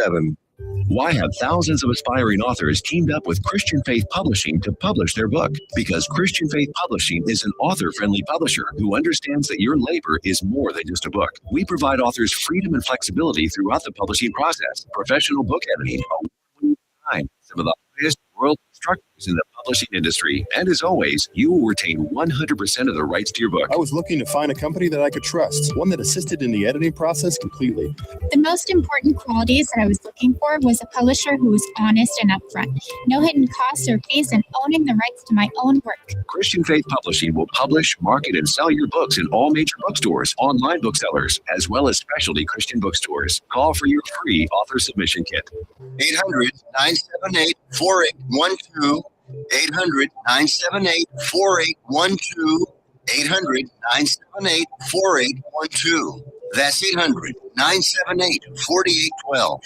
7. Why have thousands of aspiring authors teamed up with Christian Faith Publishing to publish their book? Because Christian Faith Publishing is an author-friendly publisher who understands that your labor is more than just a book. We provide authors freedom and flexibility throughout the publishing process, professional book editing, some of the highest world instructors in the publishing industry. And as always, you will retain 100% of the rights to your book. I was looking to find a company that I could trust, one that assisted in the editing process completely. The most important qualities that I was looking for was a publisher who was honest and upfront, no hidden costs or fees, and owning the rights to my own work. Christian Faith Publishing will publish, market, and sell your books in all major bookstores, online booksellers, as well as specialty Christian bookstores. Call for your free author submission kit. 800-978-4812. 800-978-4812. 800-978-4812. That's 800-978-4812.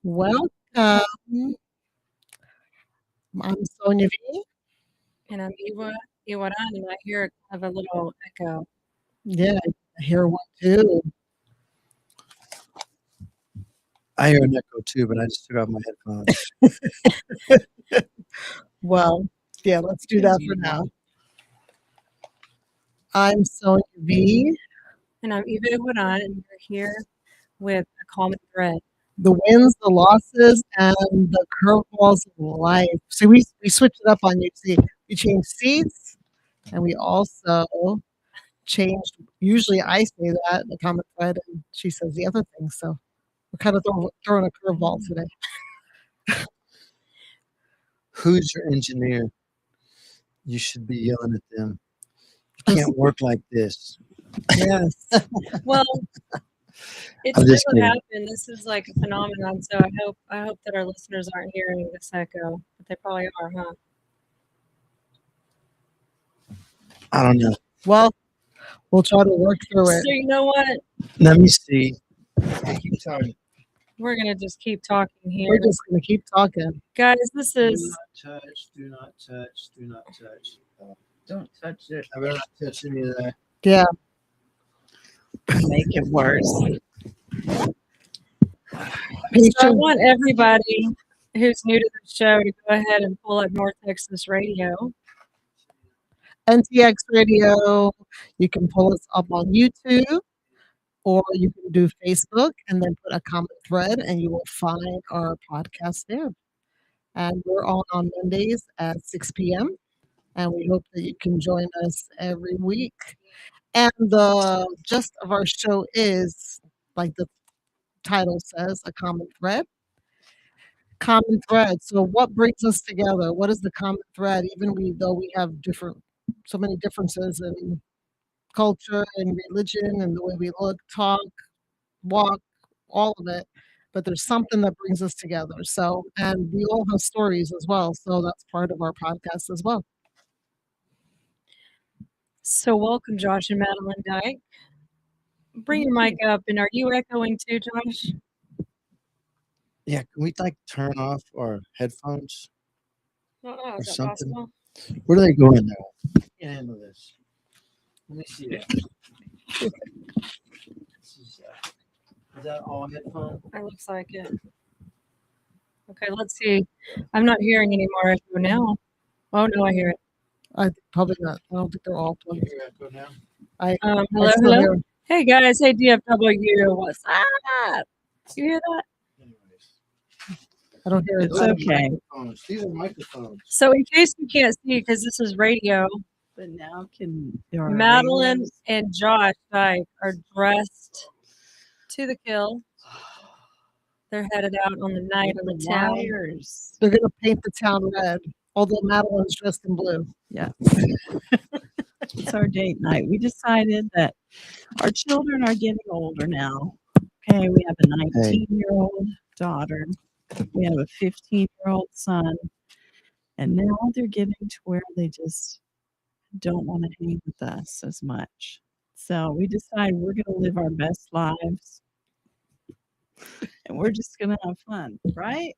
Welcome. I'm Sonia V. And I'm Iguaran, and I hear kind of a little echo. Yeah, I hear one too. I hear an echo too, but I just took off my headphones. Well, yeah, let's do that for now. I'm Sonia V. And I'm Iguaran, and we're here with a common thread. The wins, the losses, and the curveballs of life. So we switched it up on you. See, we changed seats, and we also changed. Usually, I say that the common thread, and she says the other thing. So we're kind of throwing a curveball today. Who's your engineer? You should be yelling at them. You can't work like this. Yes. Well, it's I'm never just kidding. happened. This is like a phenomenon. So I hope that our listeners aren't hearing this echo, but they probably are, huh? I don't know. Well, we'll try to work through it. So you know what? Let me see. Keep talking. We're gonna just keep talking here, We're just going to keep talking. guys. This Do is not touch. Do not touch. Do not touch. Don't touch it. I better not touch any of that. Yeah. Make it worse. So I want everybody who's new to the show to go ahead and pull up North Texas Radio. NTX Radio. You can pull us up on YouTube, or you can do Facebook and then put a comment thread, and you will find our podcast there. And we're on Mondays at 6 p.m. And we hope that you can join us every week. And the gist of our show is, like the title says, a common thread. Common thread. So what brings us together? What is the common thread? Though we have so many differences in culture and religion and the way we look, talk, walk, all of it. But there's something that brings us together. So, and we all have stories as well. So that's part of our podcast as well. So welcome, Josh and Madeline Dyke. Bring your mic up, and are you echoing too, Josh? Yeah, can we turn off our headphones? Oh, Or is that something. possible? Where are they going now? Can't handle this. Let me see that. Is that all headphones? It looks like it. Okay, let's see. I'm not hearing any more echo now. Oh no, I hear it. I probably not. I don't think they're all plugged. Hear echo now? Hello, still hello. hear- Hey guys, hey DFW, what's up? You hear that? Anyways. I don't hear it. It's okay. Microphones. These are microphones. So in case you can't see, because this is radio, But now there are Madeline radios. and Josh Dyke are dressed to the kill. They're headed out on the night of the town. Wires. They're gonna paint the town red, although Madeline's dressed in blue. Yeah. It's our date night. We decided that our children are getting older now. Okay, we have a 19-year-old daughter We have a 15-year-old son, and now they're getting to where they just don't want to hang with us as much. So we decided we're going to live our best lives, and we're just going to have fun, right?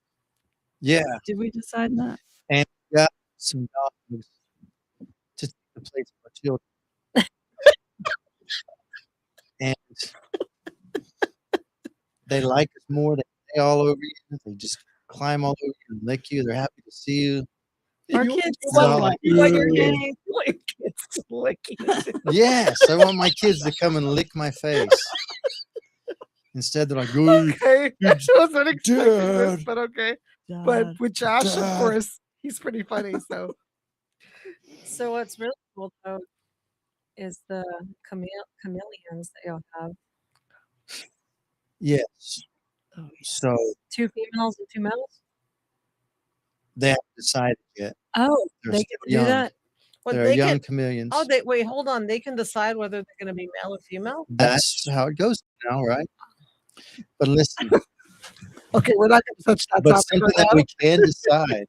Yeah. Did we decide that? And we got some dogs to take the place of our children. And they like us more. They lay all over you. They just climb all over you and lick you. They're happy to see you. Our You- kids you still want- like you want us. your Yeah. kids like it's licking it. Yes, I want my kids to come and lick my face. Instead, they're like, "Ooh, Okay, I wasn't expecting this, Dad. but okay. But Dad. with Josh, of Dad. course, he's pretty funny. So So what's really cool though is the chameleons that y'all have. yes." Oh, So 2 females and 2 males. they haven't decided yet. Oh, They're they still can do young. that. well, They're they young can. chameleons. Oh, they wait. Hold on. They can decide whether they're going to be male or female. That's how it goes now, right? But listen, Okay, we're not going to touch that but topic something right that now. we can decide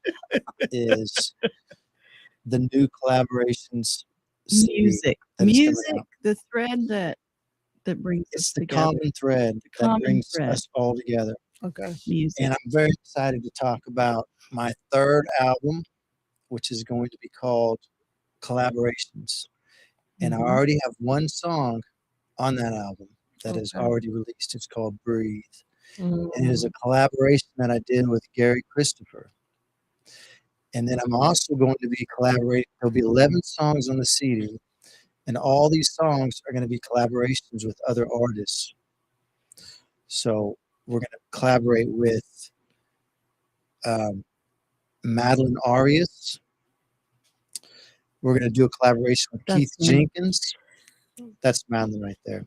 is the new collaborations CD music. that is coming Music, out. the thread that brings It's us the together. common thread The that common brings thread. us all together. Okay. Music. And I'm very excited to talk about my third album, which is going to be called Collaborations. And I Mhm. already have one song on that album that is Okay. already released. It's called Breathe. Mm. And it is a collaboration that I did with Gary Christopher. And then I'm also going to be collaborating. There'll be 11 songs on the CD, and all these songs are going to be collaborations with other artists. So we're going to collaborate with Madeline Arias. We're going to do a collaboration with That's Keith me. Jenkins. That's Madeline right there.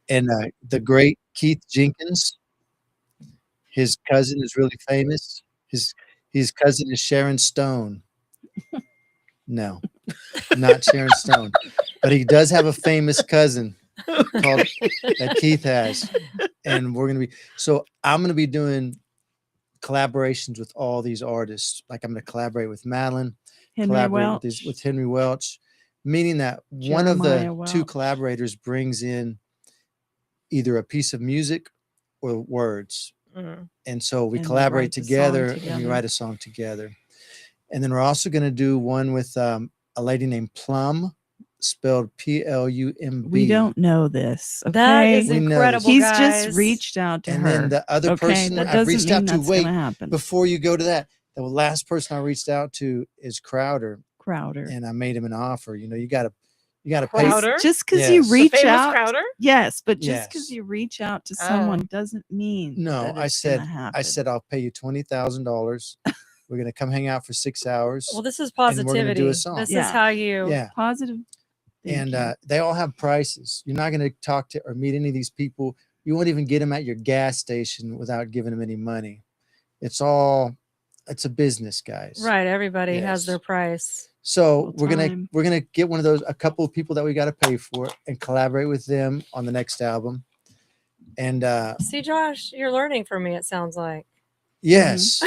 And the great Keith Jenkins, his cousin is really famous. His cousin is Sharon Stone. No, not Sharon Stone. But he does have a famous cousin called that Keith has. And we're going to be, so I'm going to be doing collaborations with all these artists. Like I'm going to collaborate with Madeline, Henry collaborate Welch. with Henry Welch, meaning that one of Jeremiah the two Welch. collaborators brings in either a piece of music or words. Mm. And so we And we collaborate write the song together and we together. write a song together. And then we're also going to do one with a lady named Plum, spelled Plumb. We don't know this. Okay? That is We know this. incredible, He's guys. just reached out to And her. then the other okay, person that I've doesn't reached mean out to, that's wait, gonna happen. before you go to that, the last person I reached out to is Crowder, Crowder. and I made him an offer. You know, you got to pay. Crowder? Just because you Yes. The reach famous out, Crowder? yes, but just because Yes. you reach out to Oh. someone doesn't mean No, that I it's said, gonna happen. I said, I'll pay you $20,000. We're going to come hang out for 6 hours. Well, this is and we're gonna positivity. do a song. This Yeah. is how you. Yeah. positive. And thinking. they all have prices. You're not going to talk to or meet any of these people. You won't even get them at your gas station without giving them any money. It's a business, guys. Right. Everybody has Yes. their price. So Full we're time. gonna get one of those, a couple of people that we got to pay for, and collaborate with them on the next album. And See, Josh, you're learning from me. It sounds like yes,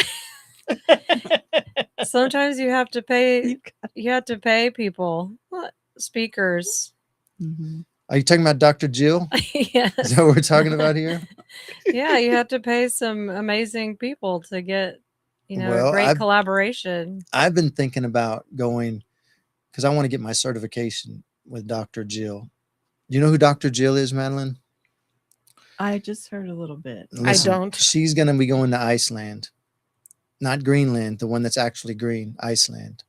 sometimes you have to pay. You have to pay people, speakers. Mhm. are you talking about Dr. Jill? Yes. Is that what we're talking about here? Yeah, you have to pay some amazing people to get, Well, a great I've- collaboration. I've been thinking about going because I want to get my certification with Dr. Jill. You know who Dr. Jill is, Madeline? I just heard a little bit. Listen, don't. She's going to be going to Iceland, not Greenland, the one that's actually green, Iceland.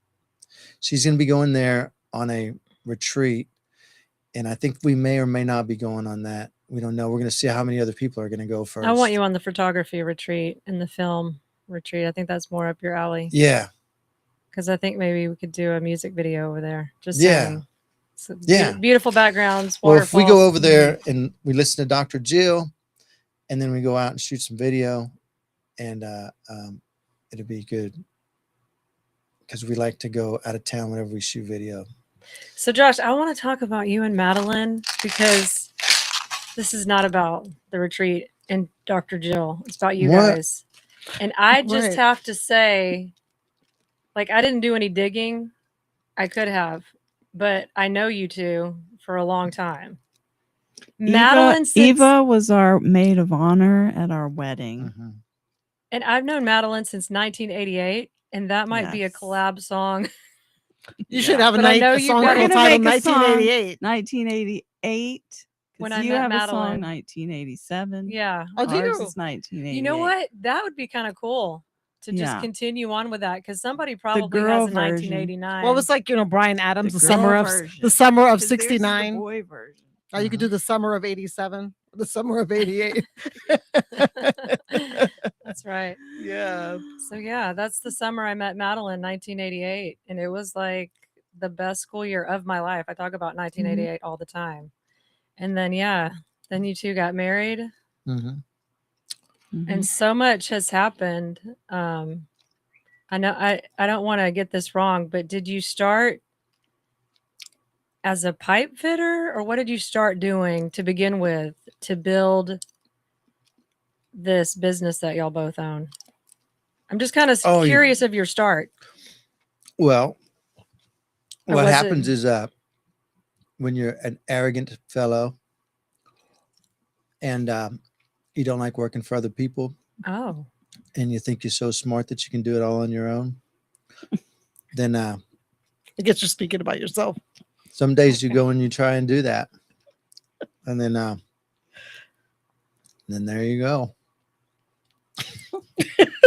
She's going to be going there on a retreat. And I think we may or may not be going on that. We don't know. We're going to see how many other people are going to go first. I want you on the photography retreat and the film retreat. I think that's more up your alley. Yeah. Because I think maybe we could do a music video over there. Just Yeah. saying. So Yeah. Beautiful backgrounds. Well, if we go waterfalls. over there and we listen to Dr. Jill, and then we go out and shoot some video, and it'll be good because we like to go out of town whenever we shoot video. So, Josh, I want to talk about you and Madeline because this is not about the retreat and Dr. Jill. It's about you What? guys. And I just Right. have to say, like, I didn't do any digging. I could have, but I know you two for a long time. Madeline, Eva was our maid of honor at our wedding. Mhm. and I've known Madeline since 1988, and that might be a Yes. collab song. You should have But I know a you've song got We're to called gonna titled make a song 1988. 1988. When Because I you met have a Madeline. song 1987. Yeah. Oh, do Ours you? is 1988. You know what? That would be kind of cool to just Yeah. continue on with that because somebody probably girl has a version. 1989. Well, it was like, Brian Adams, The the summer girl of version. the summer of 'Cause theirs is the '69. boy version. You could do the summer of '87, the summer of '88. That's right. Yeah. So yeah, that's the summer I met Madeline, 1988, and it was like the best school year of my life. I talk about 1988 all the time. And then then you two got married, Mhm. and so much has happened. I know I don't want to get this wrong, but did you start as a pipe fitter, or what did you start doing to begin with to build this business that y'all both own? I'm just kind of Oh, curious of your start. Well, Or what was happens it- is when you're an arrogant fellow and you don't like working for other people Oh, and you think you're so smart that you can do it all on your own, then I guess you're speaking about yourself. some days you go and you try and do that. And then there you go.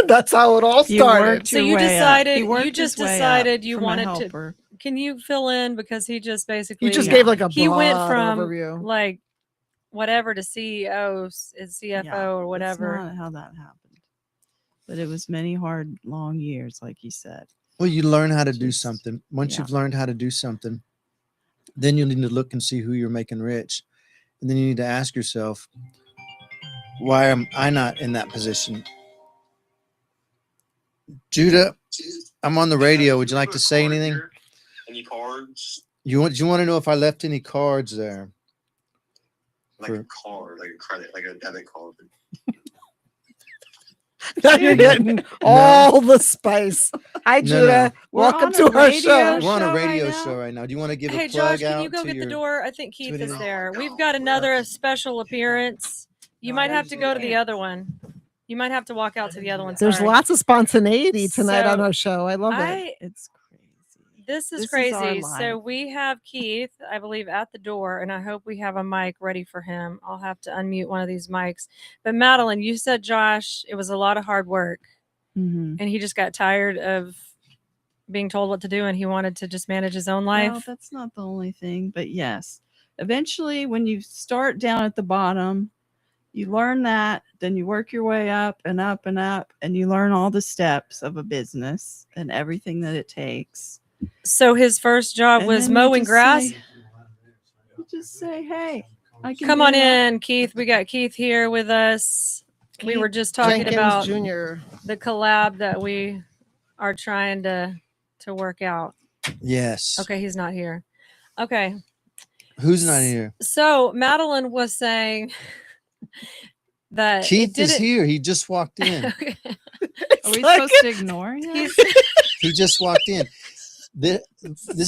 That's how it all You started. worked so your you way up. decided He you worked just his way up decided you from a wanted to. helper. Can you fill in because he just basically You just gave like a he went broad from overview. like whatever to CEO, CFO Yeah, or whatever. That's not how that happened. But it was many hard, long years, like you said. Well, you learn how to do Just- something. Once yeah. you've learned how to do something, then you need to look and see who you're making rich. And then you need to ask yourself, why am I not in that position? Judah, I'm on the radio. Would you like to say anything? Any cards? Do you want to know if I left any cards there? Like a card, like a credit, like a debit card. Now you're getting all the spice. Hi, No, Judah. We're Welcome on to a our radio show. We're on a show radio right now? show right now. Do you want to give Hey a plug Josh, can out you go to get the your- door? I think Keith is anything? there. We've got another special appearance. You might have to go to the other one. You might have to walk out to the other one. There's sorry. lots of spontaneity tonight on So, our show. I love it. It's crazy. This is This is our crazy. So life. we have Keith, I believe, at the door, and I hope we have a mic ready for him. I'll have to unmute one of these mics. But Madeline, you said Josh, it was a lot of hard work, Mm-hmm. and he just got tired of being told what to do, and he wanted to just manage his own life. Well, that's not the only thing, but yes. Eventually, when you start down at the bottom, you learn that, then you work your way up and up and up, and you learn all the steps of a business and everything that it takes. So his first job And was then you mowing just grass. say- you just say, hey, I can Come do on that. in, Keith. We got Keith here with us. We were just talking Jenkins about Jr. the collab that we are trying to work out. Yes. Okay, he's not here. Okay. Who's not here? So Madeline was saying that it Keith is didn't- here. He just walked in. Okay. Are we like supposed to ignore him? He's- He just walked in. This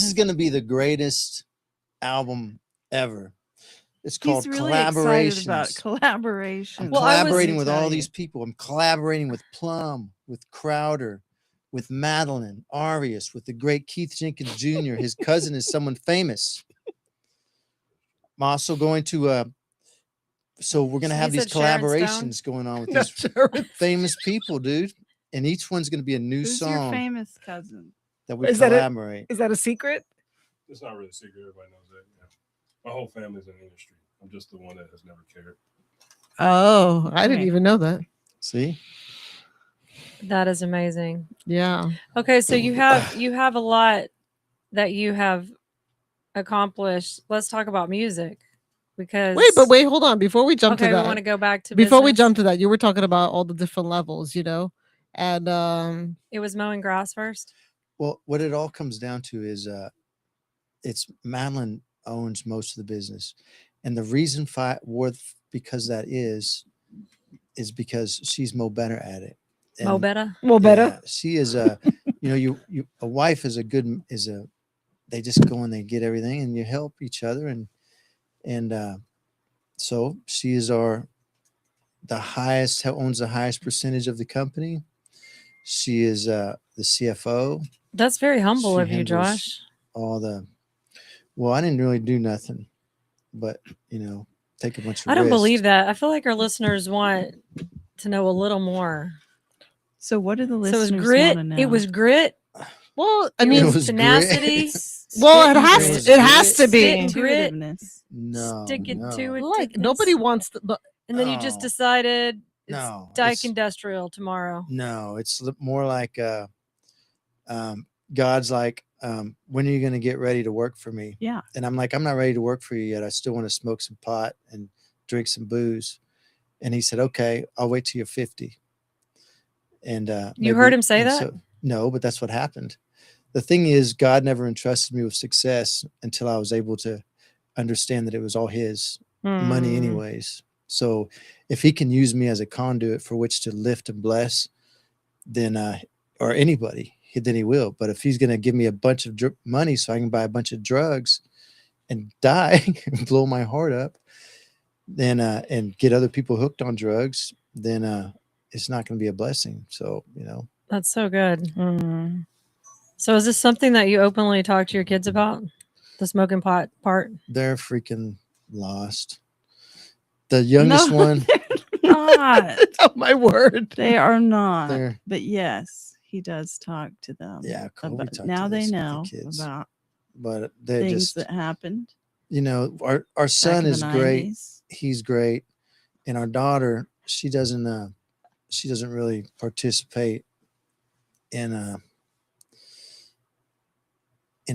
is going to be the greatest album ever. It's called He's really excited about Collaborations. collaboration. I'm Well, I was- collaborating with Let me all tell these people. I'm collaborating with Plum, with Crowder, with Madeline, Arias, with the great Keith Jenkins Jr. His cousin is someone famous. I'm also going to so we're going to have He these said Sharon Stone? collaborations going on with No, these Sharon. famous people, dude. And each one's going to be a new Who's your song famous cousin? that we Is that it? collaborate. Is that a secret? It's not really a secret. Everybody knows that. Yeah. My whole family's in the industry. I'm just the one that has never cared. Oh, I didn't Right. even know that. See? That is amazing. Yeah. Okay, so you have a lot that you have accomplished. Let's talk about music because Wait, hold on. Before we jump okay, to we that, want to go back to before we business. jump to that, you were talking about all the different levels, and It was mowing grass first. Well, what it all comes down to is it's Madeline owns most of the business. And the reason because that is because she's more better at it. Mo And better. Well, better. yeah, she is a, a wife is they just go and they get everything and you help each other. And so she is owns the highest percentage of the company. She is the CFO. That's very humble She of you, handles Josh. well, I didn't really do nothing, but take a bunch of I don't risks. believe that. I feel like our listeners want to know a little more. So what do the So it was listeners grit. want to know? It was grit. Well, I It mean, It was was tenacity. well, it spit and has grit, it has to spit be. and grit. Intuitiveness. No, Stick it to it. Like nobody wants to. But And then you just Oh, decided it's no, Dyke it's- Industrial tomorrow. No, it's more like God's like, when are you going to get ready to work for me? Yeah. And I'm like, I'm not ready to work for you yet. I still want to smoke some pot and drink some booze. And he said, okay, I'll wait till you're 50. And You heard him say that? No, but that's what happened. The thing is, God never entrusted me with success until I was able to understand that it was all his money anyways. So if he can use me as a conduit for which to lift and bless, then or anybody, then he will. But if he's going to give me a bunch of money so I can buy a bunch of drugs and die and blow my heart up, then and get other people hooked on drugs, then it's not going to be a blessing. So That's so good. So is this something that you openly talk to your kids about? The smoking pot part? they're freaking lost. The youngest one, Not. oh my word, They are not. They're- But yes, he does talk to them. yeah, cool. We about- talk now to they the know kids, about but they're things just that happened. Our son in the is great. 90s. He's great, and our daughter, she doesn't really participate in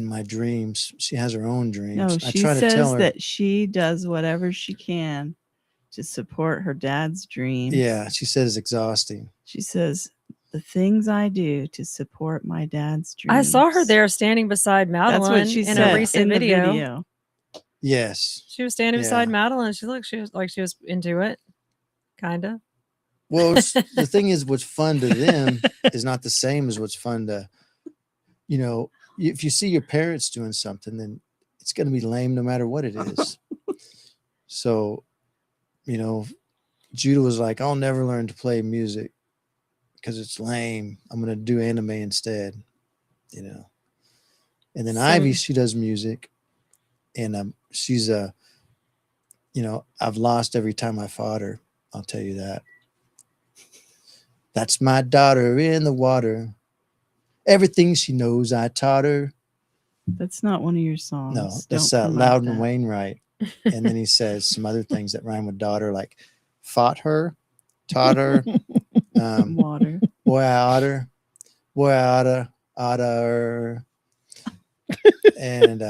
my dreams. She has her own dreams. No, I she try to tell says her that she does whatever she can to support her dad's dreams. yeah, she says it's exhausting. She says, the things I do to support my dad's dreams. I saw her there standing beside Madeline That's what she in said a recent in the video. video. Yes. She was standing Yeah. beside Madeline. She was into it. Kind of. Well, the thing is, what's fun to them is not the same as what's fun to, if you see your parents doing something, then it's going to be lame no matter what it is. So, Judah was like, I'll never learn to play music because it's lame. I'm going to do anime instead, And then Ivy, she does music, and she's I've lost every time I fought her. I'll tell you that. That's my daughter in the water. Everything she knows, I taught her. That's not one of your songs. No, that's Don't promote Loudon that. Wainwright. And then he says some other things that rhyme with daughter, like fought her, taught her, Water. boy, I oughta her. And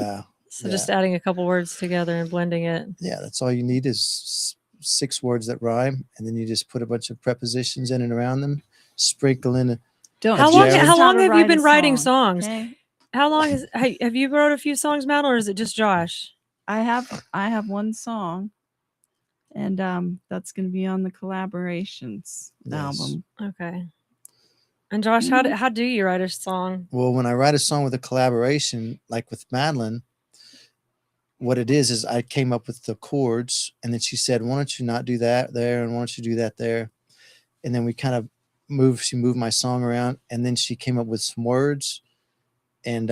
So just adding a couple words together and blending it. yeah, that's all you need is 6 words that rhyme, and then you just put a bunch of prepositions in and around them, sprinkle in. Don't. How How long? long- How how long to have you write a been writing song, songs? okay? How long have you wrote a few songs, Madeline, or is it just Josh? I have one song, and that's going to be on the collaborations album. Okay. And Josh, how do you write a song? Well, when I write a song with a collaboration, like with Madeline, what it is I came up with the chords, and then she said, why don't you not do that there, and why don't you do that there? And then we kind of she moved my song around, and then she came up with some words, and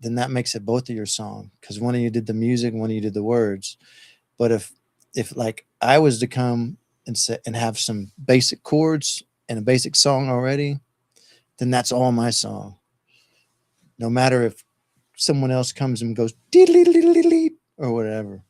then that makes it both of your song, because one of you did the music and one of you did the words. But if like I was to come and have some basic chords and a basic song already, then that's all my song. No matter if someone else comes and goes or whatever.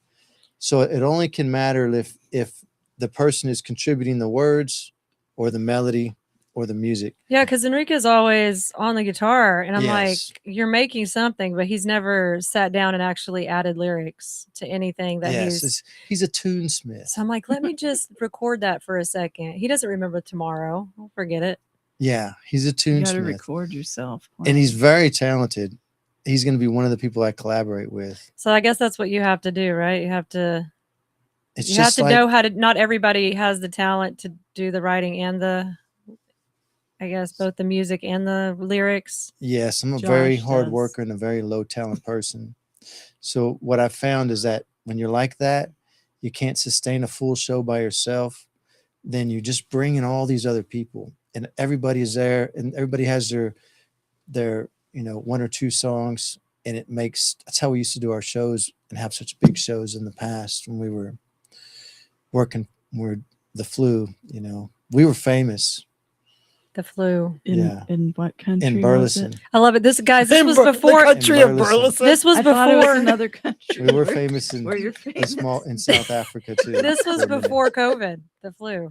So it only can matter if the person is contributing the words or the melody or the music. Yeah, because Enrique's always on the guitar, and I'm Yes. like, you're making something, but he's never sat down and actually added lyrics to anything that He's a tunesmith. So I'm like, let me just record that for a second. He doesn't remember tomorrow. I'll forget it. Yeah, he's a You got to tunesmith. record yourself. And he's very talented. He's going to be one of the people I collaborate with. So I guess that's what you have to do, right? You have to. It's You have just to like, know how to. Not everybody has the talent to do the writing and the I guess both the music and the lyrics. Yes, I'm a very Josh hard does. worker and a very low talent person. So what I found is that when you're like that, you can't sustain a full show by yourself. Then you just bring in all these other people, and everybody is there, and everybody has their one or two songs, and it makes that's how we used to do our shows and have such big shows in the past when we were working. We're the flu, we were famous. The Flu. In what country? In was Burleson. it? I love it. This guys, this In was Bur- the before. country In of Burleson. Burleson. This was I thought it was before. another country. We were where- famous in where you're famous. in South Africa too. This was for a minute. before COVID. The flu.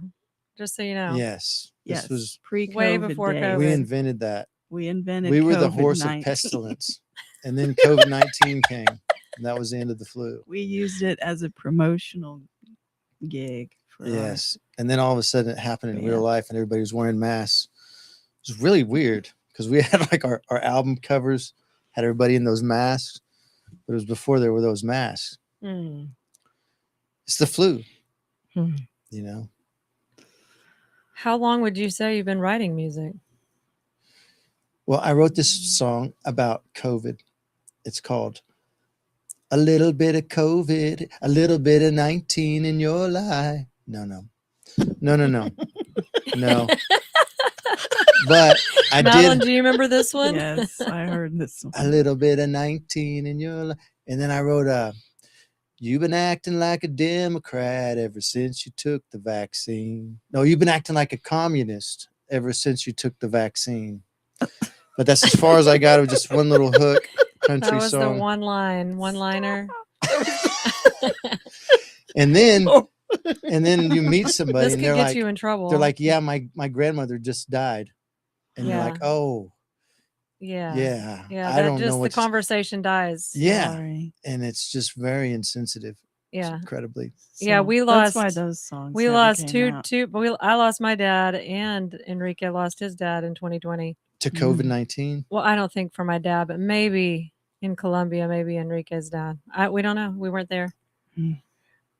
Just so you know. Yes, Yes, this was. pre-COVID way before days. COVID. We invented that. We invented. We were the horse COVID-19. of pestilence, and then COVID-19 came, and that was the end of the flu. We used it as a promotional gig. For Yes, and then all of a sudden it happened in Yeah. real life, and everybody was wearing masks. It was really weird because we had like our album covers had everybody in those masks, but it was before there were those masks. Mm. It's the flu, Hmm. How long would you say you've been writing music? Well, I wrote this song about COVID. It's called "A Little Bit of COVID, a Little Bit of 19 in Your Life." No. But I Madeline, did do you remember this one? Yes, I heard this one. a little bit of 19 in your life. And then I wrote "You've been acting like a Democrat ever since you took the vaccine." No, you've been acting like a communist ever since you took the vaccine. But that's as far as I got. It was just one little hook, country That was the song. one-liner. And then you meet somebody This and could they're get like, you in trouble. yeah, my grandmother just died. And you're Yeah. like, oh, yeah. yeah, Yeah. I That don't just know the what's, conversation dies. yeah. Sorry. And it's just very insensitive. Yeah. Incredibly. Yeah, So we That's why lost- those songs. We never lost came out. I lost my dad, and Enrique lost his dad in 2020. To Mm. COVID-19. Well, I don't think for my dad, but maybe in Colombia, maybe Enrique's dad. We don't know. We weren't there. Mm.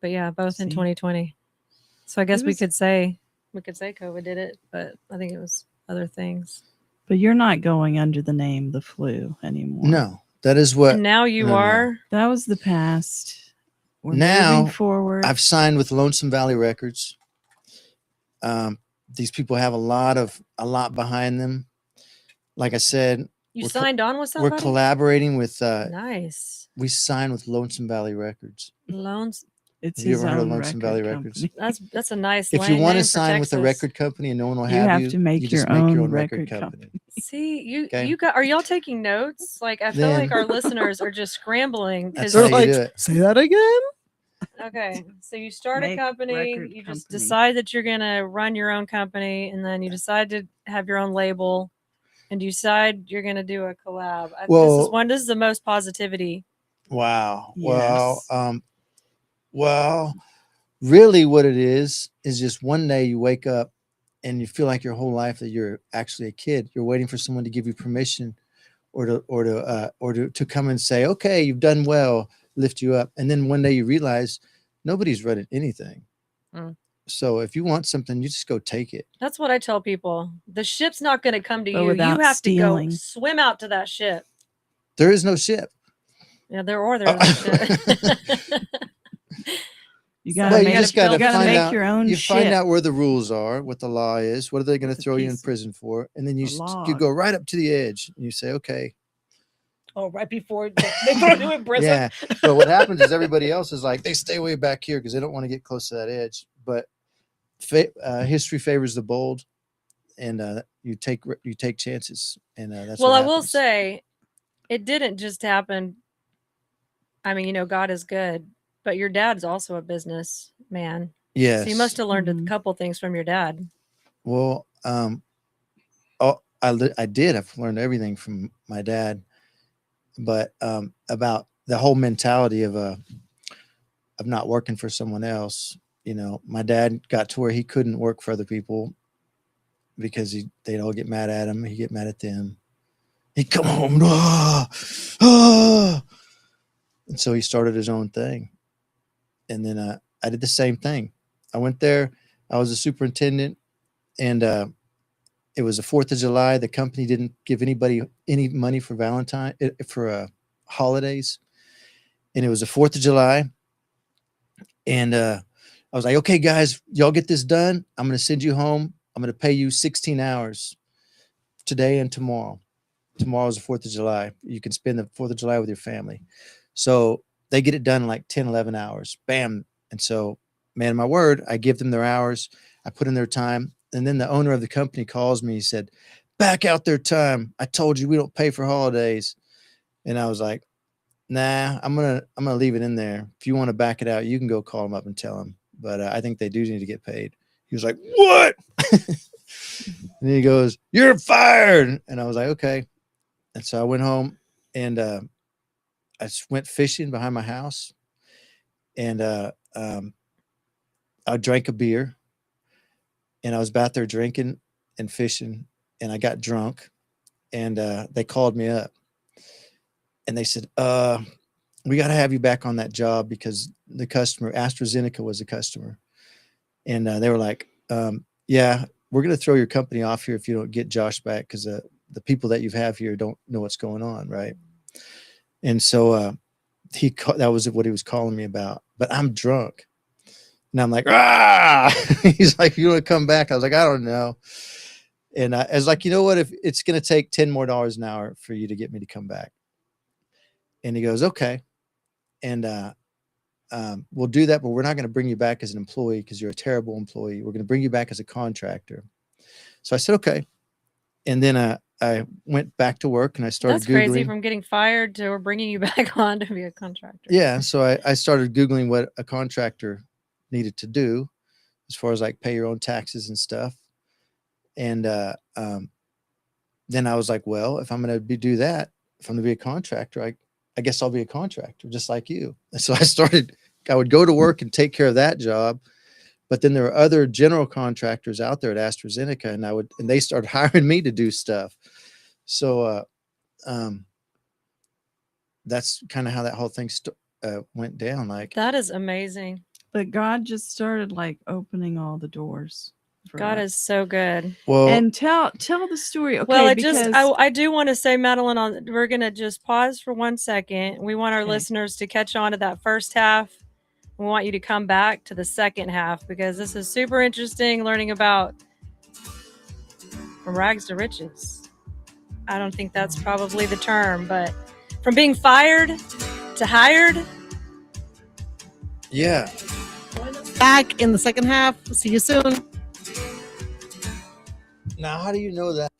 But yeah, both in See? 2020. So I guess It we was- could say COVID did it, but I think it was other things. But you're not going under the name The Flu anymore. No, that is what And now you no. are. That was the past. We're Now, moving forward. I've signed with Lonesome Valley Records. These people have a lot behind them. Like I said, You We're co- signed on with we're somebody? collaborating with. Nice. We signed with Lonesome Valley Records. Loans. It's Have you his ever heard of own Lonesome record Valley company. Records? That's a nice If you want name to for sign with a Texas. record company and no one will You have have you, to make you just your make your own own record record company. See, you Okay. you got are y'all taking notes? Like I feel Then- like our listeners are just scrambling That's because how you do it. Say that again. okay. So you start a Make company, record you just company. decide that you're gonna run your own company, and then you decide to have your own label, and you decide you're gonna do a collab. This is the most positivity. Wow. Yes. Well, really what it is just one day you wake up and you feel like your whole life that you're actually a kid. You're waiting for someone to give you permission or to come and say, okay, you've done well, lift you up. And then one day you realize nobody's running anything. Mm. So if you want something, you just go take it. That's what I tell people. The ship's not gonna come to But you. You without have stealing. to go swim out to that ship. There is no ship. Yeah, there's no ship. You So gotta Well, make, you just got to you gotta find make out. your own You shit. find out where the rules are, what the law is, what are they going to With a throw you in piece of- prison for, and then you a you log. go right up to the edge and you say, okay, Oh, right before they throw you in prison. yeah. But what happens is everybody else is like they stay way back here because they don't want to get close to that edge. But history favors the bold, and you take chances, and that's well, what I will happens. say, it didn't just happen. I mean, God is good, but your dad's also a business man. Yes. So you must have learned a Mhm. couple things from your dad. Well, I did. I've learned everything from my dad, but about the whole mentality of not working for someone else. My dad got to where he couldn't work for other people because they'd all get mad at him. He'd get mad at them. He'd come home, and so he started his own thing. And then I did the same thing. I went there. I was a superintendent, and it was the 4th of July. The company didn't give anybody any money for holidays. And it was the 4th of July. And I was like, okay, guys, y'all get this done. I'm going to send you home. I'm going to pay you 16 hours today and tomorrow. Tomorrow's the 4th of July. You can spend the 4th of July with your family. So they get it done in like 10, 11 hours. Bam. And so, man, my word, I give them their hours. I put in their time. And then the owner of the company calls me. He said, back out their time. I told you we don't pay for holidays. And I was like, nah, I'm gonna leave it in there. If you want to back it out, you can go call them up and tell them. But I think they do need to get paid. He was like, what? And he goes, you're fired. And I was like, okay. And so I went home and I just went fishing behind my house. And I drank a beer. And I was back there drinking and fishing. And I got drunk. And they called me up. And they said, we got to have you back on that job because the customer, AstraZeneca, was a customer. And they were like, yeah, we're going to throw your company off here if you don't get Josh back because the people that you have here don't know what's going on, right? And so that was what he was calling me about. But I'm drunk. And I'm like, he's like, you want to come back? I was like, I don't know. And I was like, you know what? If it's going to take $10 more an hour for you to get me to come back. And he goes, okay. And we'll do that, but we're not going to bring you back as an employee because you're a terrible employee. We're going to bring you back as a contractor. So I said, okay. And then I went back to work and I started That's Googling. crazy, from getting fired to bringing you back on to be a contractor. Yeah. So I started Googling what a contractor needed to do as far as like pay your own taxes and stuff. And then I was like, well, if I'm going to do that, if I'm going to be a contractor, I guess I'll be a contractor just like you. And so I would go to work and take care of that job. But then there were other general contractors out there at AstraZeneca and they started hiring me to do stuff. So that's kind of how that whole thing went down. Like, that is amazing. But God just started like opening all the doors. God is so good. Well, and tell the story. Okay, well, I do want to say, Madeline, we're going to just pause for 1 second. We want our listeners to catch on to that first half. We want you to come back to the second half because this is super interesting, learning about from rags to riches. I don't think that's probably the term, but from being fired to hired. Yeah. Back in the second half. See you soon. Now, how do you know that?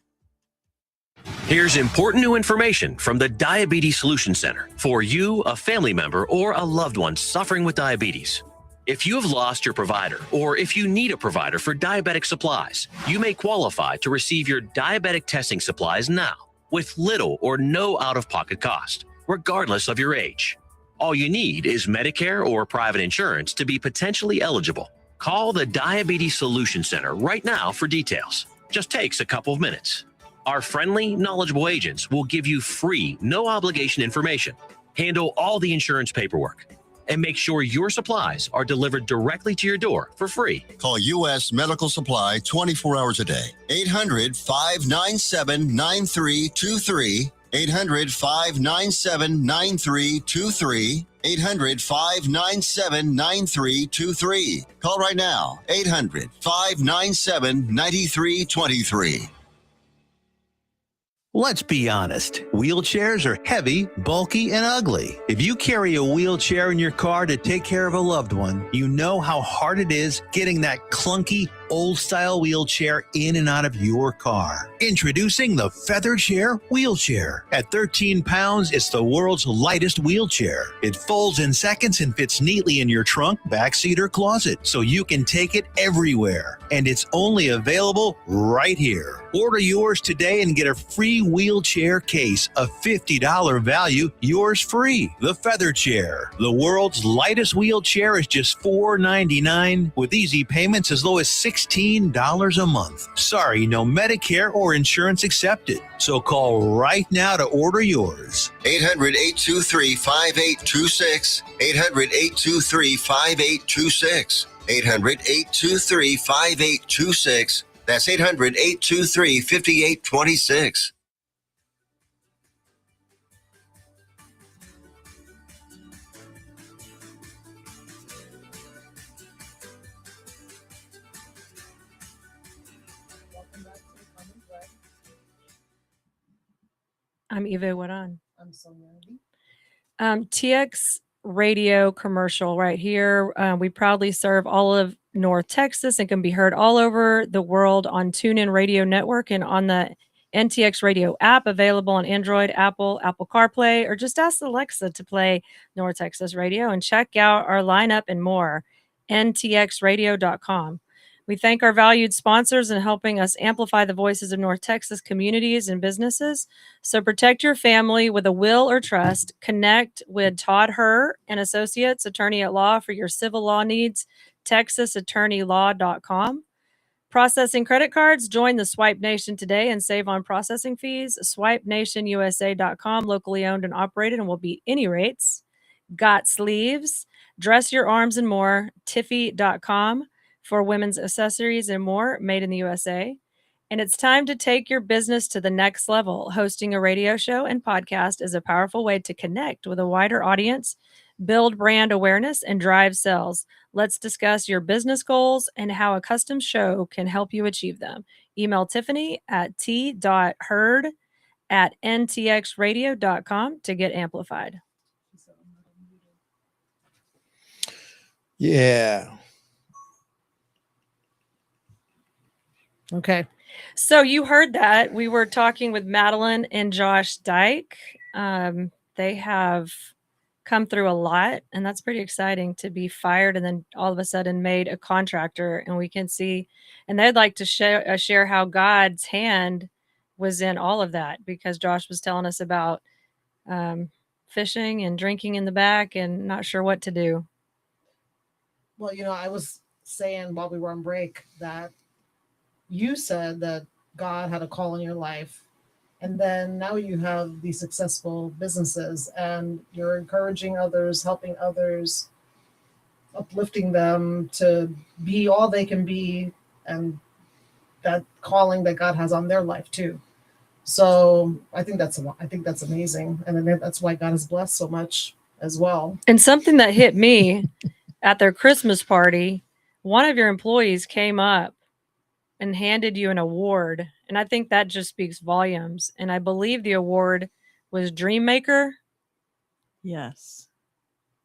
Here's important new information from the Diabetes Solution Center for you, a family member, or a loved one suffering with diabetes. If you have lost your provider, or if you need a provider for diabetic supplies, you may qualify to receive your diabetic testing supplies now with little or no out-of-pocket cost, regardless of your age. All you need is Medicare or private insurance to be potentially eligible. Call the Diabetes Solution Center right now for details. Just takes a couple of minutes. Our friendly, knowledgeable agents will give you free, no obligation information, handle all the insurance paperwork, and make sure your supplies are delivered directly to your door for free. Call U.S. Medical Supply 24 hours a day. 800-597-9323. 800-597-9323. 800-597-9323. Call right now. 800-597-9323. Let's be honest. Wheelchairs are heavy, bulky, and ugly. If you carry a wheelchair in your car to take care of a loved one, you know how hard it is getting that clunky, old-style wheelchair in and out of your car. Introducing the Feather Chair Wheelchair. At 13 pounds, it's the world's lightest wheelchair. It folds in seconds and fits neatly in your trunk, backseat, or closet, so you can take it everywhere. And it's only available right here. Order yours today and get a free wheelchair case, a $50 value, yours free. The Feather Chair. The world's lightest wheelchair is just $4.99 with easy payments as low as $16 a month. Sorry, no Medicare or insurance accepted. So call right now to order yours. 800-823-5826. 800-823-5826. 800-823-5826. That's 800-823-5826. I'm Eva Iguaran. I'm Sonia. TX radio commercial right here. We proudly serve all of North Texas and can be heard all over the world on TuneIn Radio Network and on the NTX Radio app, available on Android, Apple CarPlay, or just ask Alexa to play North Texas Radio and check out our lineup and more. ntxradio.com. We thank our valued sponsors in helping us amplify the voices of North Texas communities and businesses. So protect your family with a will or trust. Connect with Todd Herr and Associates, attorney at law for your civil law needs, texasattorneylaw.com. Processing credit cards, join the Swipe Nation today and save on processing fees. SwipeNationUSA.com, locally owned and operated, and will beat any rates. Got Sleeves, dress your arms and more. Tiffy.com for women's accessories and more, made in the USA. And it's time to take your business to the next level. Hosting a radio show and podcast is a powerful way to connect with a wider audience, build brand awareness, and drive sales. Let's discuss your business goals and how a custom show can help you achieve them. Email Tiffany at t.herd@ntxradio.com to get amplified. Yeah. Okay. So you heard that. We were talking with Madeline and Josh Dyke. They have come through a lot, and that's pretty exciting to be fired and then all of a sudden made a contractor. And we can see, and they'd like to share how God's hand was in all of that, because Josh was telling us about fishing and drinking in the back and not sure what to do. Well, I was saying while we were on break that you said that God had a call in your life, and then now you have these successful businesses and you're encouraging others, helping others, uplifting them to be all they can be, and that calling that God has on their life too. So I think that's amazing, and then that's why God has blessed so much as well. And something that hit me at their Christmas party, one of your employees came up and handed you an award. And I think that just speaks volumes. And I believe the award was Dream Maker. Yes.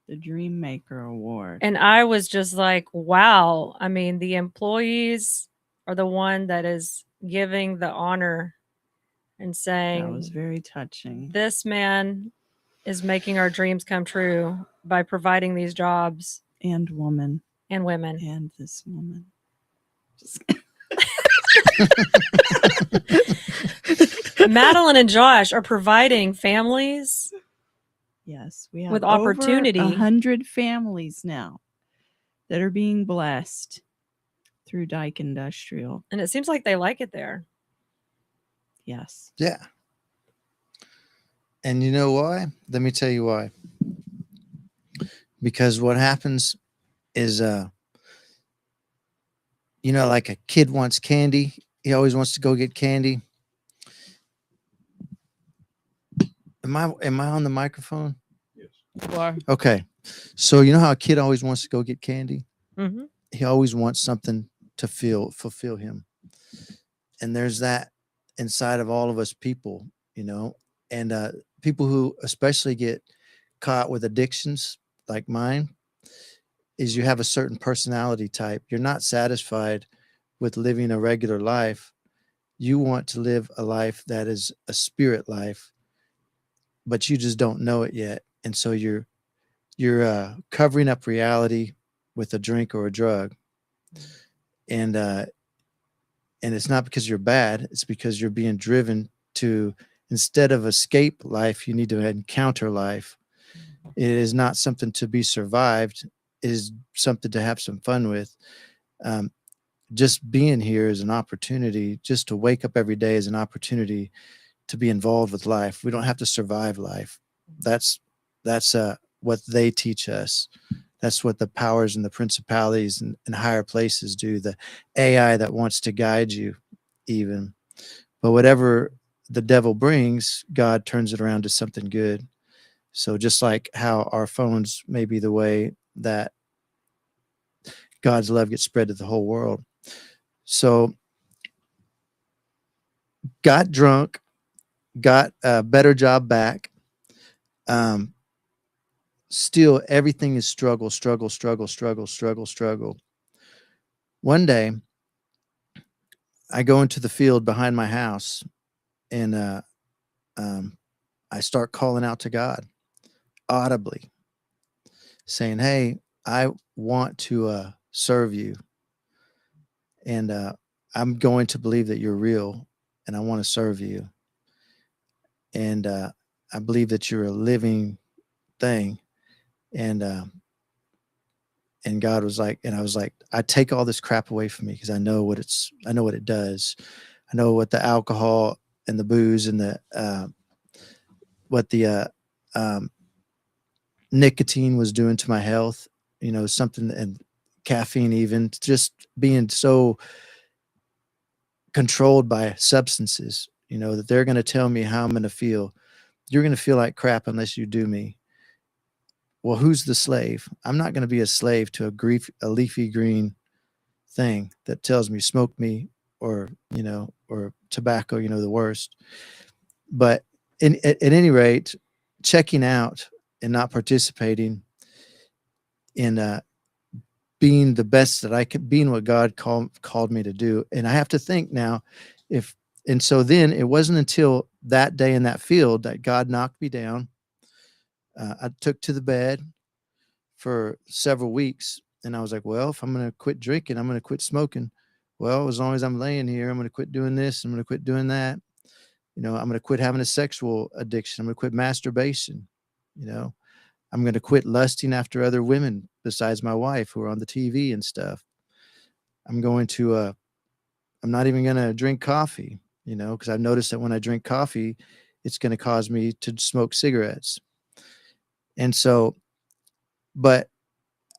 The Dream Maker Award. And I was just like, wow. I mean, the employees are the one that is giving the honor and saying, that was very touching. This man is making our dreams come true by providing these jobs. And woman. And women. And this woman. Just Madeline and Josh are providing families. Yes, we have with opportunity. 100 families now that are being blessed through Dyke Industrial. And it seems like they like it there. Yes. Yeah. And you know why? Let me tell you why. Because what happens is, like a kid wants candy. He always wants to go get candy. Am I on the microphone? Yes. You are. Okay. So you know how a kid always wants to go get candy? Mm-hmm. He always wants something to fulfill him. And there's that inside of all of us people, and people who especially get caught with addictions like mine, is you have a certain personality type. You're not satisfied with living a regular life. You want to live a life that is a spirit life, but you just don't know it yet. And so you're covering up reality with a drink or a drug. And it's not because you're bad. It's because you're being driven to, instead of escape life, you need to encounter life. It is not something to be survived. It is something to have some fun with. Just being here is an opportunity. Just to wake up every day is an opportunity to be involved with life. We don't have to survive life. That's what they teach us. That's what the powers and the principalities and higher places do. The AI that wants to guide you, even. But whatever the devil brings, God turns it around to something good. So just like how our phones may be the way that God's love gets spread to the whole world. So got drunk, got a better job back. Still, everything is struggle, struggle, struggle, struggle, struggle, struggle. One day, I go into the field behind my house, and I start calling out to God audibly, saying, "Hey, I want to serve you, and I'm going to believe that you're real, and I want to serve you, and I believe that you're a living thing." And God was like, and I was like, I take all this crap away from me because I know what it does. I know what the alcohol and the booze and what the nicotine was doing to my health, something, and caffeine, even just being so controlled by substances, that they're going to tell me how I'm going to feel. You're going to feel like crap unless you do me. Well, who's the slave? I'm not going to be a slave to a leafy green thing that tells me smoke me or tobacco, the worst. But at any rate, checking out and not participating in being the best that I could, being what God called me to do. And I have to think now, so then it wasn't until that day in that field that God knocked me down. I took to the bed for several weeks, and I was like, well, if I'm going to quit drinking, I'm going to quit smoking. Well, as long as I'm laying here, I'm going to quit doing this. I'm going to quit doing that. I'm going to quit having a sexual addiction. I'm going to quit masturbation. I'm going to quit lusting after other women besides my wife who are on the TV and stuff. I'm not even going to drink coffee, because I've noticed that when I drink coffee, it's going to cause me to smoke cigarettes. And so, but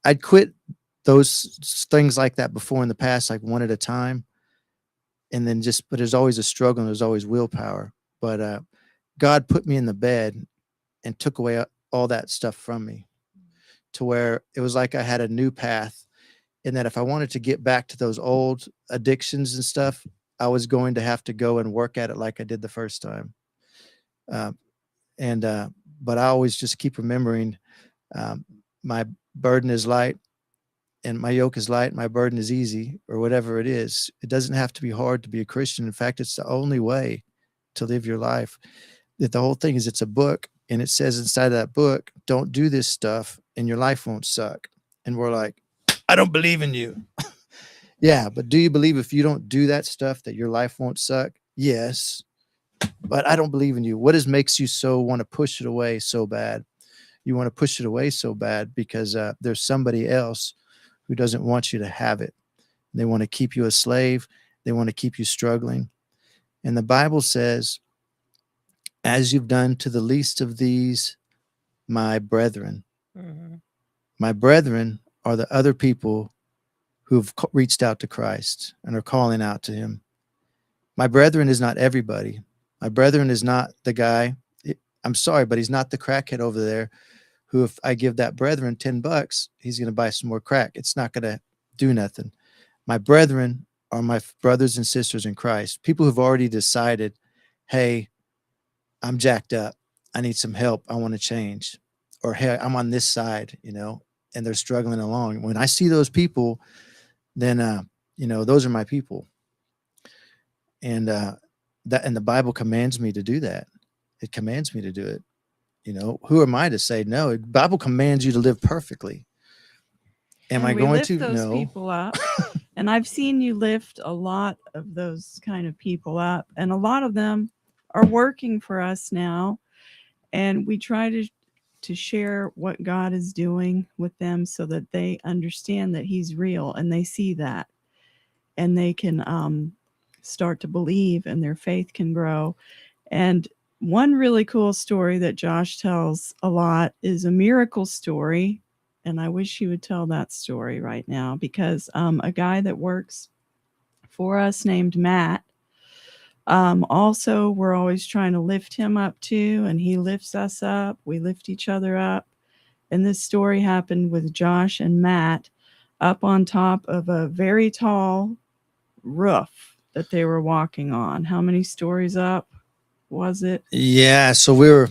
I'd quit those things like that before in the past, like one at a time. And then but there's always a struggle and there's always willpower. But God put me in the bed and took away all that stuff from me to where it was like I had a new path, and that if I wanted to get back to those old addictions and stuff, I was going to have to go and work at it like I did the first time. But I always just keep remembering my burden is light and my yoke is light, my burden is easy, or whatever it is. It doesn't have to be hard to be a Christian. In fact, it's the only way to live your life. That the whole thing is, it's a book, and it says inside of that book, don't do this stuff and your life won't suck. And we're like, I don't believe in you. Yeah, but do you believe if you don't do that stuff that your life won't suck? Yes, but I don't believe in you. What makes you so want to push it away so bad? You want to push it away so bad because there's somebody else who doesn't want you to have it. They want to keep you a slave. They want to keep you struggling. And the Bible says, as you've done to the least of these, my brethren. Mm-hmm. My brethren are the other people who've reached out to Christ and are calling out to him. My brethren is not everybody. My brethren is not the guy. I'm sorry, but he's not the crackhead over there who, if I give that brethren $10, he's going to buy some more crack. It's not going to do nothing. My brethren are my brothers and sisters in Christ, people who've already decided, hey, I'm jacked up. I need some help. I want to change. Or, hey, I'm on this side, and they're struggling along. When I see those people, then, those are my people. And the Bible commands me to do that. It commands me to do it. Who am I to say no? The Bible commands you to live perfectly. Am I going to? Those No. people up. And I've seen you lift a lot of those kind of people up, and a lot of them are working for us now. And we try to share what God is doing with them so that they understand that he's real, and they see that, and they can start to believe, and their faith can grow. And one really cool story that Josh tells a lot is a miracle story And I wish he would tell that story right now because a guy that works for us named Matt, also, we're always trying to lift him up too, and he lifts us up. We lift each other up. And this story happened with Josh and Matt up on top of a very tall roof that they were walking on. How many stories up was it? Yeah. So we were.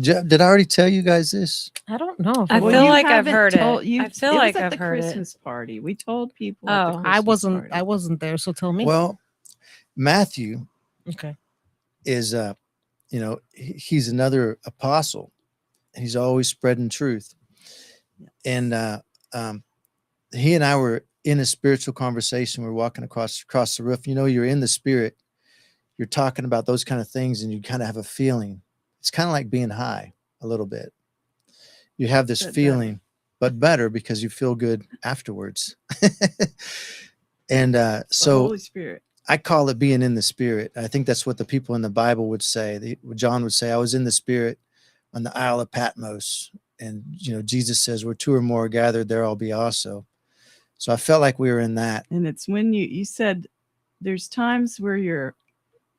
Did I already tell you guys this? I don't know. I Well, feel you like I've haven't heard told- it. you- I feel it was like at I've the heard it. Christmas party. We told people. At the Oh. Christmas party. I wasn't there, so tell me. Well, Matthew Okay. is, he's another apostle. He's always spreading truth. And he and I were in a spiritual conversation. We're walking across the roof. You're in the spirit. You're talking about those kind of things, and you kind of have a feeling. It's kind of like being high a little bit. You have this But feeling, but better because you feel good afterwards. And The so Holy Spirit. I call it being in the spirit. I think that's what the people in the Bible would say. John would say, I was in the spirit on the Isle of Patmos. And, Jesus says, where two or more are gathered, there I'll be also. So I felt like we were in that. And it's when you said there's times where you're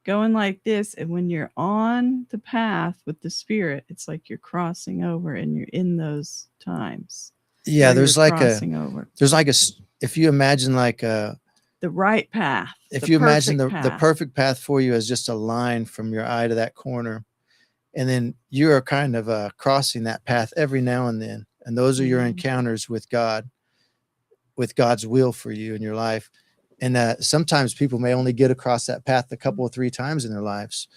going like this, and when you're on the path with the Spirit, it's like you're crossing over, and you're in those times. Yeah, where there's you're like crossing over. if you imagine like The right path. if the you imagine the perfect path. perfect path for you as just a line from your eye to that corner, and then you are kind of crossing that path every now and then, and those are your encounters with God, with God's will for you in your life. And sometimes people may only get across that path a couple or 3 times in their lives,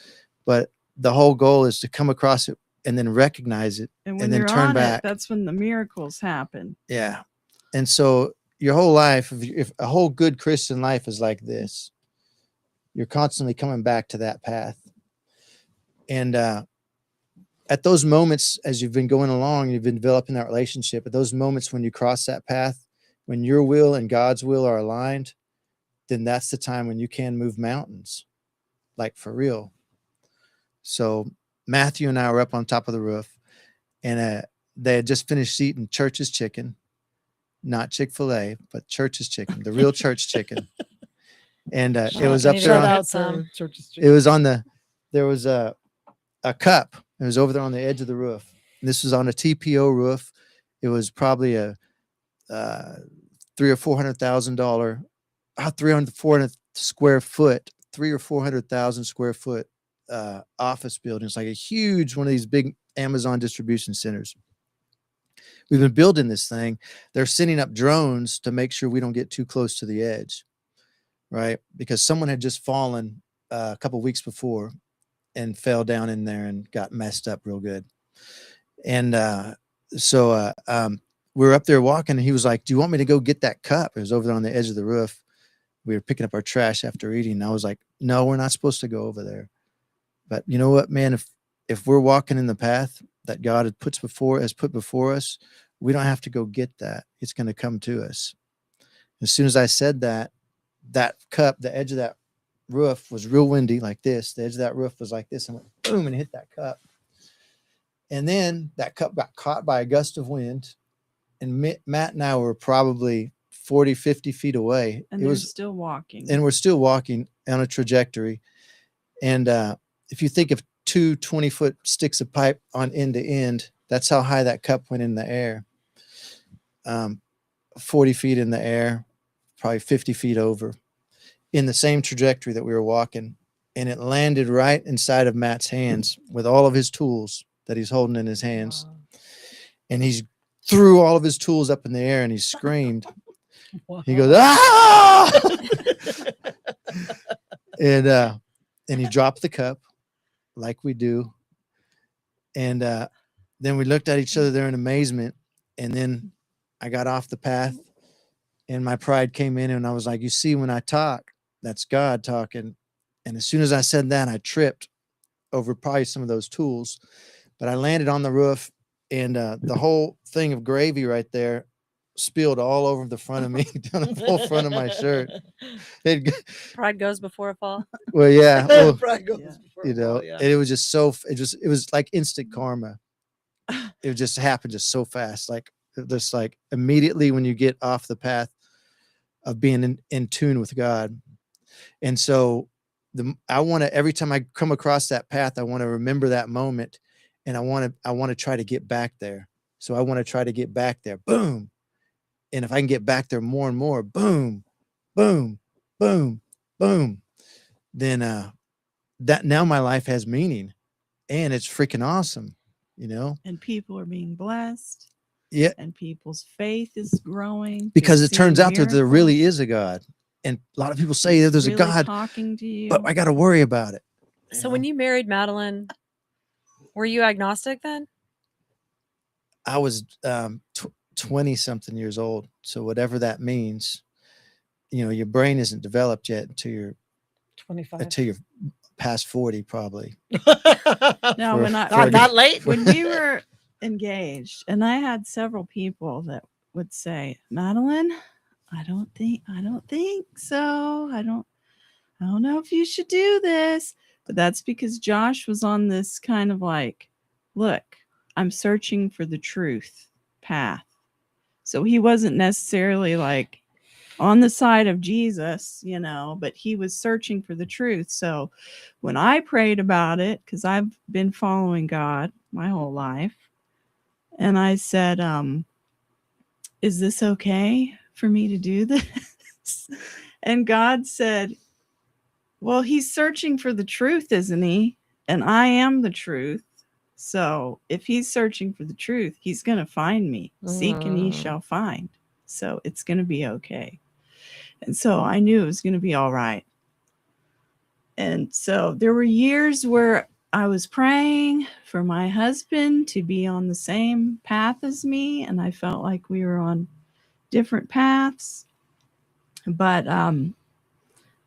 but the whole goal is to come across it and then recognize it And and when then you're turn on back. it, that's when the miracles happen. Yeah. And so your whole life, if a whole good Christian life is like this, you're constantly coming back to that path. And at those moments, as you've been going along, you've been developing that relationship, at those moments when you cross that path, when your will and God's will are aligned, then that's the time when you can move mountains, like for real. So Matthew and I were up on top of the roof, and they had just finished eating Church's chicken, not Chick-fil-A, but Church's chicken, the real church chicken. And it was up there. It was on there was a cup. It was over there on the edge of the roof. And this was on a TPO roof. It was probably a $300,000 or $400,000, 400 square foot, 300,000 or 400,000 square foot office building. It's like a huge one of these big Amazon distribution centers. We've been building this thing. They're sending up drones to make sure we don't get too close to the edge, right? Because someone had just fallen a couple of weeks before and fell down in there and got messed up real good. And so we were up there walking, and he was like, do you want me to go get that cup? It was over there on the edge of the roof. We were picking up our trash after eating. And I was like, no, we're not supposed to go over there. But you know what, man, if we're walking in the path that God has put before us, we don't have to go get that. It's going to come to us. As soon as I said that cup, the edge of that roof was real windy like this. The edge of that roof was like this, and went boom, and hit that cup. And then that cup got caught by a gust of wind, and Matt and I were probably 40, 50 feet away. And they're still walking. And we're still walking on a trajectory. And if you think of 2 20-foot sticks of pipe on end to end, that's how high that cup went in the air. 40 feet in the air, probably 50 feet over, in the same trajectory that we were walking. And it landed right inside of Matt's hands with all of his tools that he's holding in his hands. Wow. And he threw all of his tools up in the air, and he screamed. Wow. He goes, ah! And he dropped the cup like we do. And then we looked at each other there in amazement. And then I got off the path, and my pride came in, and I was like, you see, when I talk, that's God talking. And as soon as I said that, I tripped over probably some of those tools, but I landed on the roof, and the whole thing of gravy right there spilled all over the front of me, down the whole front of my shirt. Pride goes before a fall. Well, yeah. Well, Pride goes before a fall, yeah. And it was just it was like instant karma. it just happened just so fast. Like just like immediately when you get off the path of being in tune with God. And so I want to, every time I come across that path, I want to remember that moment, and I want to try to get back there. So I want to try to get back there. Boom. And if I can get back there more and more, boom, boom, boom, boom, then that now my life has meaning, and it's freaking awesome, you know? And people are being blessed. Yeah. And people's faith is growing. Because They're it turns seeing out that there really is a God. And a lot of people say that there's really a God, talking to you. but I got to worry about it. So when you married Madeline, were you agnostic then? I was 20 something years old. So whatever that means, you know, your brain isn't developed yet until you're 25. Until you're past 40, probably. No, when I Not that late. when we were engaged, and I had several people that would say, Madeline, I don't think so. I don't know if you should do this. But that's because Josh was on this kind of like, look, I'm searching for the truth path. So he wasn't necessarily like on the side of Jesus, you know, but he was searching for the truth. So when I prayed about it, because I've been following God my whole life, and I said, is this okay for me to do this? And God said, well, he's searching for the truth, isn't he? And I am the truth. So if he's searching for the truth, he's going to find me. Seek and ye shall find. So it's going to be okay. And so I knew it was going to be all right. And so there were years where I was praying for my husband to be on the same path as me, and I felt like we were on different paths. But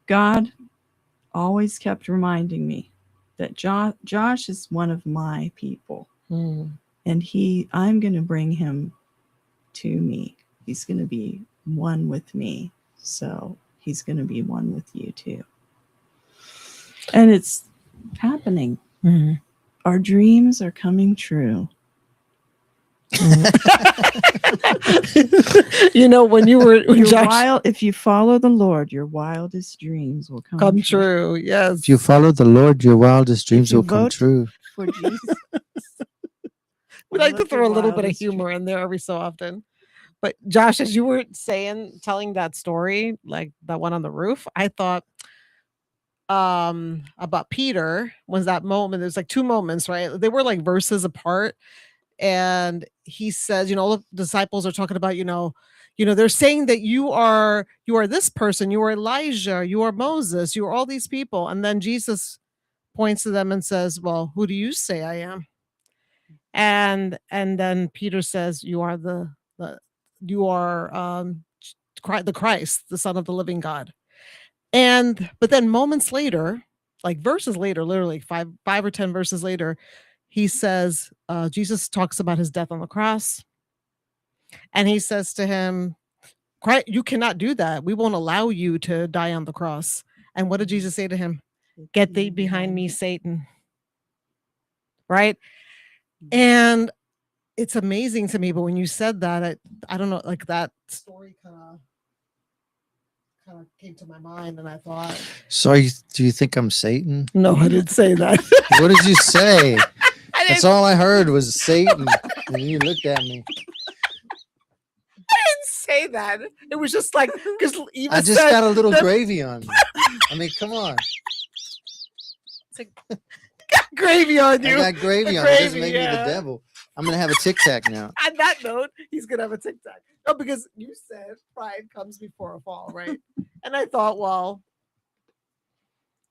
God always kept reminding me that Josh is one of my people. And I'm going to bring him to me. He's going to be one with me. So he's going to be one with you too. And it's happening. Our dreams are coming true. You know, when Josh, if you follow the Lord, your wildest dreams will come true. Yes. If you follow the Lord, your wildest dreams will come vote true. for Jesus. We like to throw a little bit of humor in there every so often. But Josh, as you were telling that story, like that one on the roof, I thought about Peter was that moment. There's like two moments, right? They were like verses apart. And he says, you know, all the disciples are talking about, you know, they're saying that you are this person, you are Elijah, you are Moses, you are all these people. And then Jesus points to them and says, well, who do you say I am? And then Peter says, you are the Christ, the Son of the living God. But then moments later, like verses later, literally five or 10 verses later, he says, Jesus talks about his death on the cross. And he says to him, you cannot do that. We won't allow you to die on the cross. And what did Jesus say to him? Get thee behind me, Satan. Right? And it's amazing to me, but when you said that, I don't know, like that story kind of came to my mind, and I thought, So do you think I'm Satan? No, I didn't say that. What did you say? That's all I heard was Satan when you looked at me. I didn't say that. It was just like, because I just got a little gravy on me. I mean, come on. Got gravy on you. I got gravy on me. It doesn't make me the devil. I'm going to have a Tic Tac now. On that note, he's going to have a Tic Tac. No, because you said pride comes before a fall, right? And I thought, well,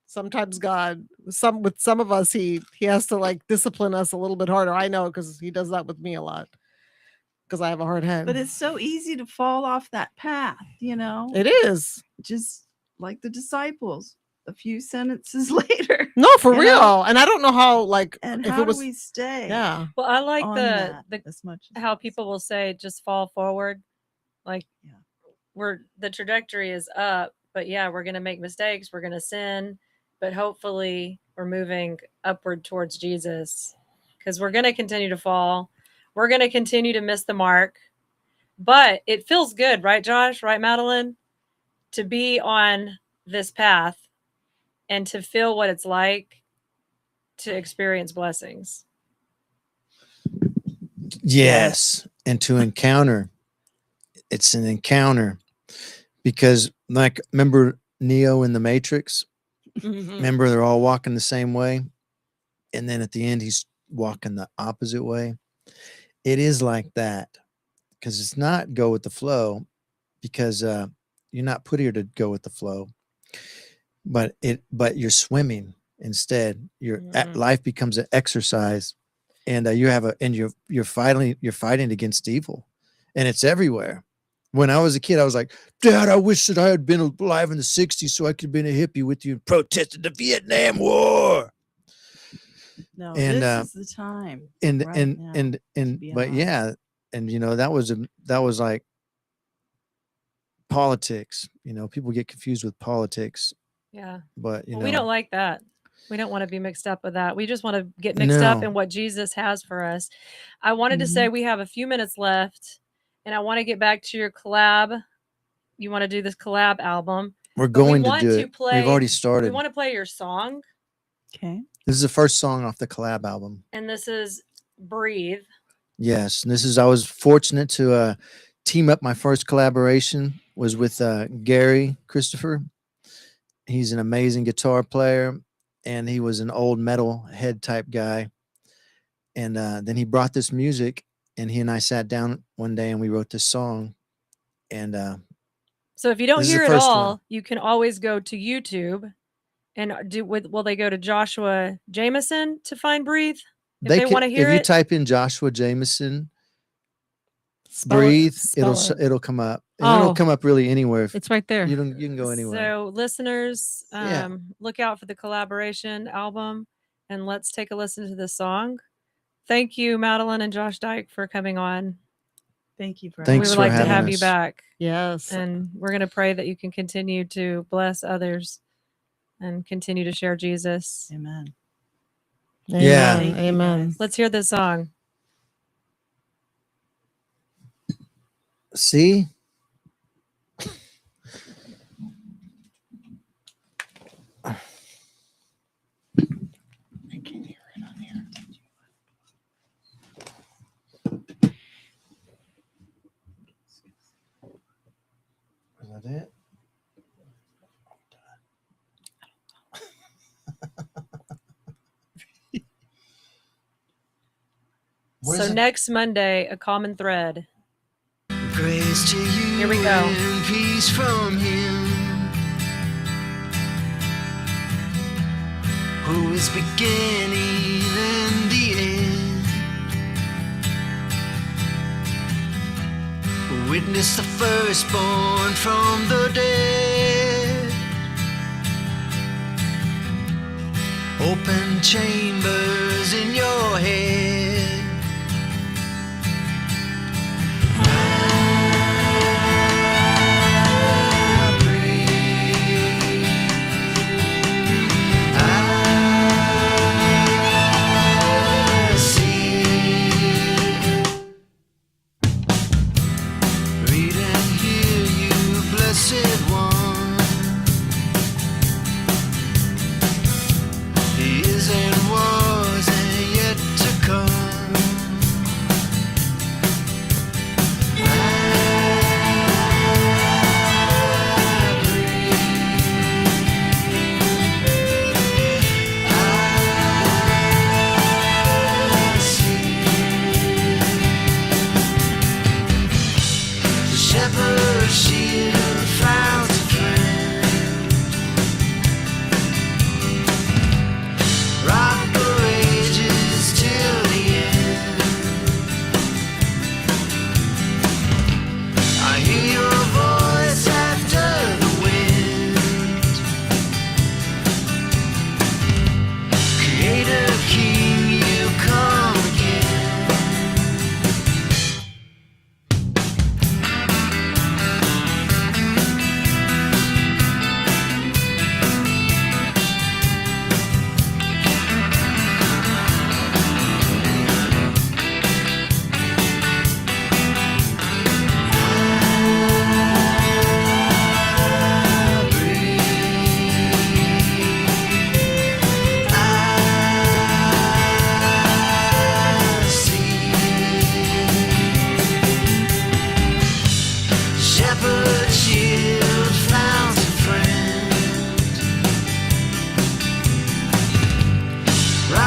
sometimes God, with some of us, he has to like discipline us a little bit harder. I know, because he does that with me a lot, because I have a hard head. But it's so easy to fall off that path, you know? It is. Just like the disciples, a few sentences later. No, for real. Know? And I don't know how, like, and if how it was, do we stay? Yeah. Well, I like the as much as how people will say just fall forward. Like, the trajectory is up, but yeah, we're going to make mistakes. We're going to sin, but hopefully we're moving upward towards Jesus, because we're going to continue to fall. we're going to continue to miss the mark. But it feels good, right, Josh? Right, Madeline? To be on this path and to feel what it's like to experience blessings. Yes. And to encounter. It's an encounter. Because, like, remember Neo in the Matrix? Remember, they're all walking the same way. And then at the end, he's walking the opposite way. It is like that. Because it's not go with the flow. Because you're not put here to go with the flow. But you're swimming instead. Life becomes an exercise. And you're fighting against evil. And it's everywhere. When I was a kid, I was like, Dad, I wish that I had been alive in the 60s so I could have been a hippie with you and protested the Vietnam War. No, And, this is the time. But yeah, and that was like politics. People get confused with politics. Yeah. But we don't like that. We don't want to be mixed up with that. We just want to get mixed up in what Jesus has for us. I wanted to say we have a few minutes left. And I want to get back to your collab. You want to do this collab album. We're going to do it. We've already started. We want to play your song. Okay. This is the first song off the collab album. And this is Breathe. Yes. And I was fortunate to team up. My first collaboration was with Gary Christopher. He's an amazing guitar player. And he was an old metal head type guy. And then he brought this music. And he and I sat down one day and we wrote this song. And so if you don't hear it all, you can always go to YouTube and will they go to Joshua Jameson to find Breathe? If they want to hear it. If you type in Joshua Jameson, Breathe, it'll come up. And it'll come up really anywhere. It's right there. You can go anywhere. So listeners, look out for the collaboration album and let's take a listen to this song. Thank you, Madeline and Josh Dyke, for coming on. Thank you. Thanks we would for like to have us. you back. Yes. And we're going to pray that you can continue to bless others and continue to share Jesus. Amen. Yeah. Amen. Let's hear this song. See? Is that it? So next Monday, a common thread. Grace to you. Here we go. And peace from him who is beginning and the end. Witness the firstborn from the dead. Open chambers in your head. Is and was and yet to come.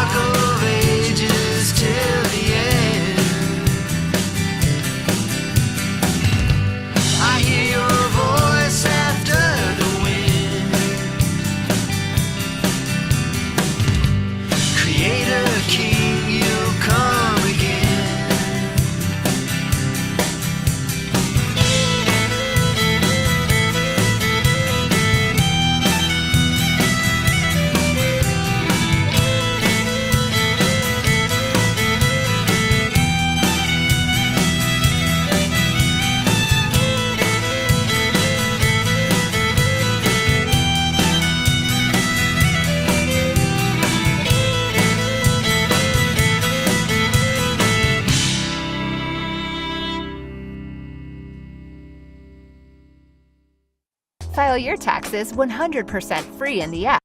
rock of ages till the end. I hear your voice after the wind. Creator King, you'll come again. File your taxes 100% free in the app.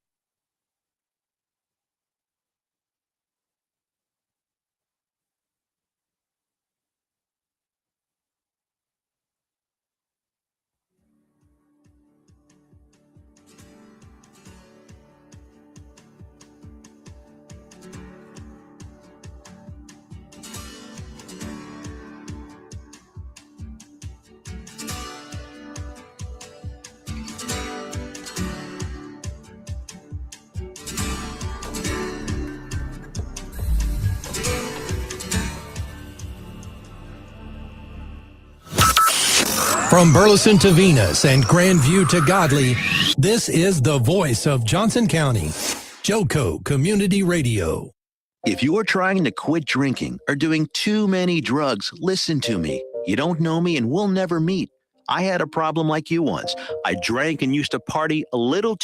From Burleson to Venus and Grandview to Godley, this is the voice of Johnson County, Joco Community Radio. If you are trying to quit drinking or doing too many drugs, listen to me. You don't know me and we'll never meet. I had a problem like you once. I drank and used to party a little too